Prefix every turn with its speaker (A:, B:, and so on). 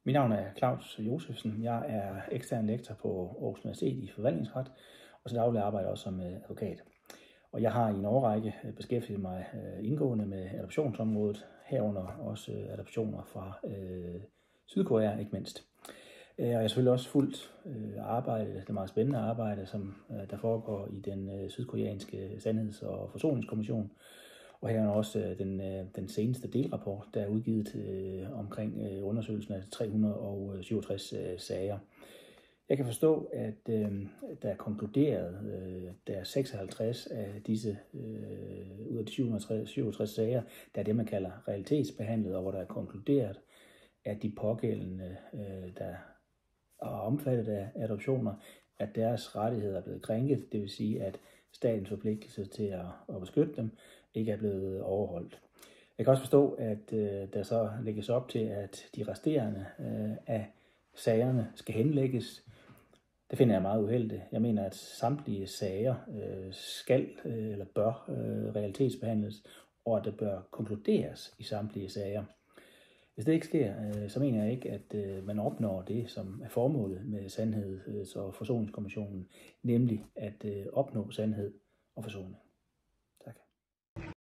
A: Mit navn er Claus Josefsen. Jeg er ekstern lektor på Aarhus Universitet i forvaltningsret, og til daglig arbejder jeg også som advokat. Og jeg har i en årrække beskæftiget mig indgående med adoptionsområdet, herunder også adoptioner fra Sydkorea, ikke mindst. Og jeg har selvfølgelig også fulgt det meget spændende arbejde, som der foregår i den sydkoreanske Sandheds- og Forsoningskommission, og her er også den seneste delrapport, der er udgivet omkring undersøgelsen af 367 sager. Jeg kan forstå, at der er konkluderet, der er 56 af disse ud af de 767 sager, der er det, man kalder realitetsbehandlet, og hvor der er konkluderet, at de pågældende, der er omfattet af adoptioner, at deres rettigheder er blevet krænket, det vil sige, at statens forpligtelse til at beskytte dem ikke er blevet overholdt. Jeg kan også forstå, at der så lægges op til, at de resterende af sagerne skal henlægges. Det finder jeg meget uheldigt. Jeg mener, at samtlige sager skal eller bør realitetsbehandles, og at det bør konkluderes i samtlige sager. Hvis det ikke sker, så mener jeg ikke, at man opnår det, som er formålet med Sandheds- og Forsoningskommissionen, nemlig at opnå sandhed og forsoning.